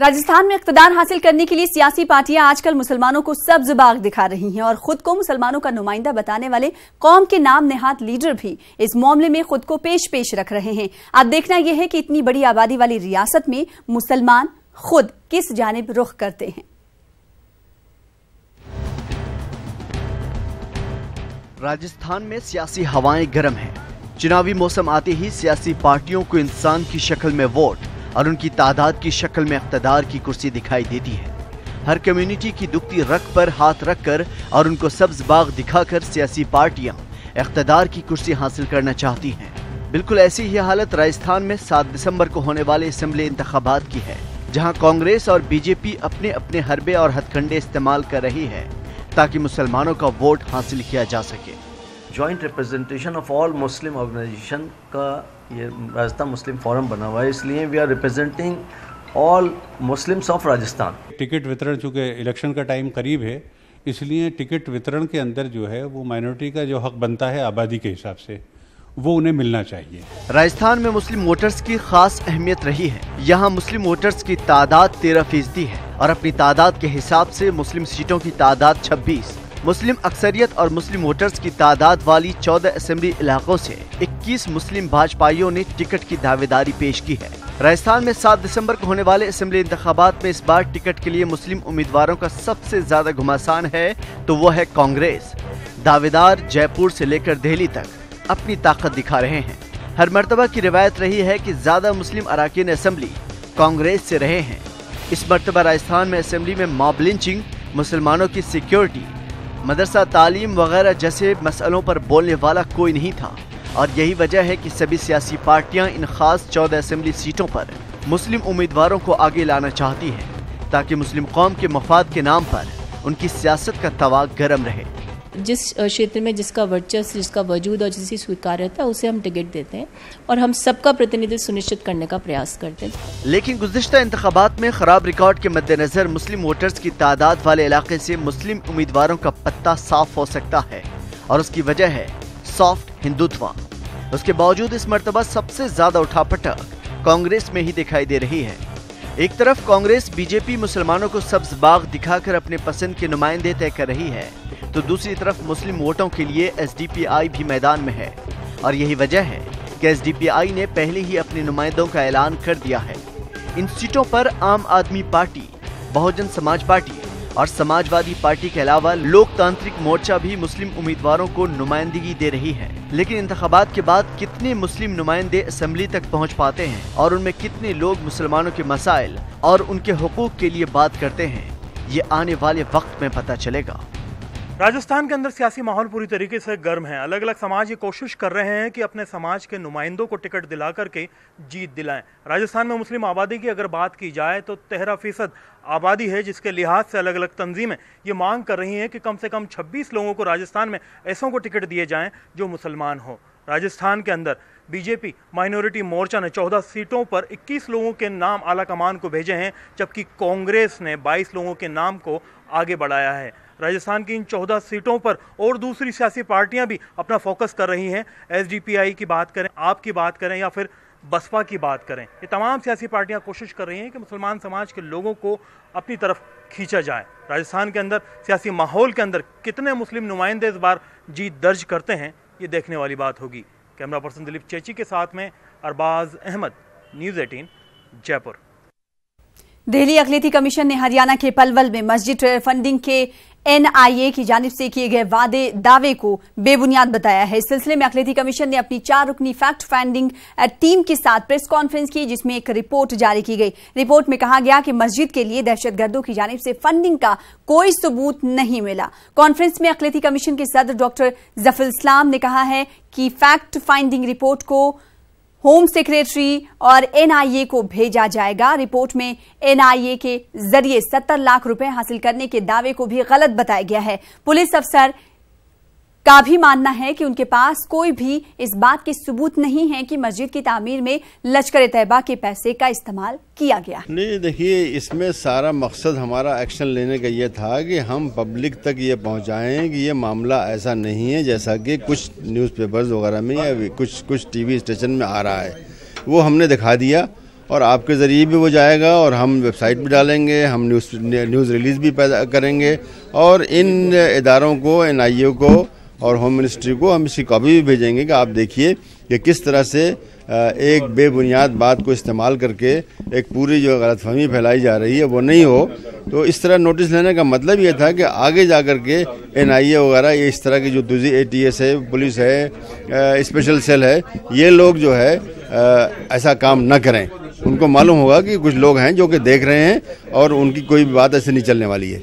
राजस्थान में इख्तिदार हासिल करने के लिए सियासी पार्टियां आजकल मुसलमानों को सब्ज बाग दिखा रही हैं और खुद को मुसलमानों का नुमाइंदा बताने वाले कौम के नाम नेहाद लीडर भी इस मामले में खुद को पेश रख रहे हैं। अब देखना यह है कि इतनी बड़ी आबादी वाली रियासत में मुसलमान खुद किस जानिब रुख करते हैं। राजस्थान में सियासी हवाएं गर्म हैं। चुनावी मौसम आते ही सियासी पार्टियों को इंसान की शक्ल में वोट और उनकी तादाद की शक्ल में इख्तिदार की कुर्सी दिखाई देती है। हर कम्युनिटी की दुखती रग पर हाथ रखकर और उनको सब्ज बाग दिखाकर सियासी पार्टियां इख्तिदार की कुर्सी हासिल करना चाहती हैं। बिल्कुल ऐसी ही हालत राजस्थान में 7 दिसंबर को होने वाले असेंबली इंतखाबात की है, जहां कांग्रेस और बीजेपी अपने अपने हरबे और हथकंडे इस्तेमाल कर रही है ताकि मुसलमानों का वोट हासिल किया जा सके। Joint representation of all Muslim organisation का ये राजस्थान मुस्लिम फोरम बना हुआ है, इसलिए we are representing all Muslims of Rajasthan. Ticket वितरण चूँकि इलेक्शन का टाइम करीब है, इसलिए टिकट वितरण के अंदर जो है वो माइनॉरिटी का जो हक बनता है आबादी के हिसाब से वो उन्हें मिलना चाहिए। राजस्थान में मुस्लिम वोटर्स की खास अहमियत रही है। यहाँ मुस्लिम वोटर्स की तादाद 13% है और अपनी तादाद के हिसाब से मुस्लिम सीटों की तादाद 26। मुस्लिम अक्सरियत और मुस्लिम वोटर्स की तादाद वाली 14 असेंबली इलाकों से 21 मुस्लिम भाजपाइयों ने टिकट की दावेदारी पेश की है। राजस्थान में 7 दिसंबर को होने वाले असेंबली इंतखाबात में इस बार टिकट के लिए मुस्लिम उम्मीदवारों का सबसे ज्यादा घमासान है तो वो है कांग्रेस। दावेदार जयपुर से लेकर दिल्ली तक अपनी ताकत दिखा रहे हैं। हर मर्तबा की रिवायत रही है कि ज्यादा मुस्लिम अराकीन असेंबली कांग्रेस से रहे हैं। इस मर्तबा राजस्थान में असेंबली में मॉब लिंचिंग, मुसलमानों की सिक्योरिटी, मदरसा तालीम वगैरह जैसे मसलों पर बोलने वाला कोई नहीं था और यही वजह है कि सभी सियासी पार्टियां इन खास 14 असेंबली सीटों पर मुस्लिम उम्मीदवारों को आगे लाना चाहती हैं ताकि मुस्लिम कौम के मफाद के नाम पर उनकी सियासत का तवा गर्म रहे। जिस क्षेत्र में जिसका वर्चस्व, जिसका वजूद और जिसकी स्वीकार्यता, उसे हम टिकट देते हैं और हम सबका प्रतिनिधित्व सुनिश्चित करने का प्रयास करते हैं। लेकिन गुज़िश्ता इंतखाबात में खराब रिकॉर्ड के मद्देनजर मुस्लिम वोटर्स की तादाद वाले इलाके से मुस्लिम उम्मीदवारों का पत्ता साफ हो सकता है और उसकी वजह है सॉफ्ट हिंदुत्व। उसके बावजूद इस मर्तबा सबसे ज्यादा उठापटक कांग्रेस में ही दिखाई दे रही है। एक तरफ कांग्रेस बीजेपी मुसलमानों को सब्ज बाग दिखाकर अपने पसंद के नुमाइंदे तय कर रही है तो दूसरी तरफ मुस्लिम वोटों के लिए एसडीपीआई भी मैदान में है और यही वजह है कि एसडीपीआई ने पहले ही अपने नुमाइंदों का ऐलान कर दिया है। इन सीटों पर आम आदमी पार्टी, बहुजन समाज पार्टी और समाजवादी पार्टी के अलावा लोकतांत्रिक मोर्चा भी मुस्लिम उम्मीदवारों को नुमाइंदगी दे रही है। लेकिन इंतखाबात के बाद कितने मुस्लिम नुमाइंदे असेंबली तक पहुंच पाते हैं और उनमें कितने लोग मुसलमानों के मसाइल और उनके हुकूक के लिए बात करते हैं, ये आने वाले वक्त में पता चलेगा। राजस्थान के अंदर सियासी माहौल पूरी तरीके से गर्म है। अलग अलग समाज ये कोशिश कर रहे हैं कि अपने समाज के नुमाइंदों को टिकट दिला करके जीत दिलाएं। राजस्थान में मुस्लिम आबादी की अगर बात की जाए तो 13% आबादी है, जिसके लिहाज से अलग अलग तंजीमें ये मांग कर रही हैं कि कम से कम 26 लोगों को राजस्थान में ऐसों को टिकट दिए जाएं जो मुसलमान हो। राजस्थान के अंदर बीजेपी माइनॉरिटी मोर्चा ने 14 सीटों पर 21 लोगों के नाम आला कमान को भेजे हैं, जबकि कांग्रेस ने 22 लोगों के नाम को आगे बढ़ाया है। राजस्थान की इन 14 सीटों पर और दूसरी सियासी पार्टियां भी अपना फोकस कर रही हैं। एसडीपीआई की बात करें, आप की बात करें या फिर बसपा की बात करें, ये तमाम सियासी पार्टियां कोशिश कर रही हैं कि मुसलमान समाज के लोगों को अपनी तरफ खींचा जाए। राजस्थान के अंदर सियासी माहौल के अंदर कितने मुस्लिम नुमाइंदे इस बार जीत दर्ज करते हैं, ये देखने वाली बात होगी। कैमरा पर्सन दिलीप चेची के साथ में अरबाज अहमद, न्यूज़ 18 जयपुर। दिल्ली अक़लियती कमीशन ने हरियाणा के पलवल में मस्जिद फंडिंग के एनआईए की जानिब से किए गए दावे को बेबुनियाद बताया है। इस सिलसिले में अक़लियती कमीशन ने अपनी 4 रुकनी फैक्ट फाइंडिंग टीम के साथ प्रेस कॉन्फ्रेंस की, जिसमें एक रिपोर्ट जारी की गई। रिपोर्ट में कहा गया कि मस्जिद के लिए दहशतगर्दों की जानिब से फंडिंग का कोई सबूत नहीं मिला। कॉन्फ्रेंस में अक़लियती कमीशन के सदर डॉक्टर जफर इस्लाम ने कहा है कि फैक्ट फाइंडिंग रिपोर्ट को होम सेक्रेटरी और एनआईए को भेजा जाएगा। रिपोर्ट में एनआईए के जरिए 70 लाख रुपए हासिल करने के दावे को भी गलत बताया गया है। पुलिस अफसर का भी मानना है कि उनके पास कोई भी इस बात के सबूत नहीं है कि मस्जिद की तामीर में लश्कर तैयबा के पैसे का इस्तेमाल किया गया। नहीं, देखिए, इसमें सारा मकसद हमारा एक्शन लेने का ये था कि हम पब्लिक तक ये पहुंचाएं कि ये मामला ऐसा नहीं है जैसा कि कुछ न्यूज़पेपर्स वगैरह में या कुछ टीवी स्टेशन में आ रहा है। वो हमने दिखा दिया اور آپ کے ذریعے بھی وہ جائے گا اور ہم ویب سائٹ بھی ڈالیں گے, ہم نیوز ریلیز بھی پیدا کریں گے اور ان اداروں کو, NIA کو اور ہوم منسٹری کو ہم اس کی کاپی بھی بھیجیں گے کہ آپ دیکھیے کہ کس طرح سے ایک بے بنیاد بات کو استعمال کر کے ایک پوری جو غلط فہمی پھیلائی جا رہی ہے وہ نہیں ہو. تو اس طرح نوٹس لینے کا مطلب یہ تھا کہ آگے جا کر کے NIA وغیرہ یہ اس طرح کی جو دوسری ATS ہے, پولیس ہے, اسپیشل سیل ہے, یہ لوگ جو ہے ایسا کام نہ کریں. ان کو معلوم ہوگا کہ کچھ لوگ ہیں جو کہ دیکھ رہے ہیں اور ان کی کوئی بات ایسے نہیں چلنے والی ہے.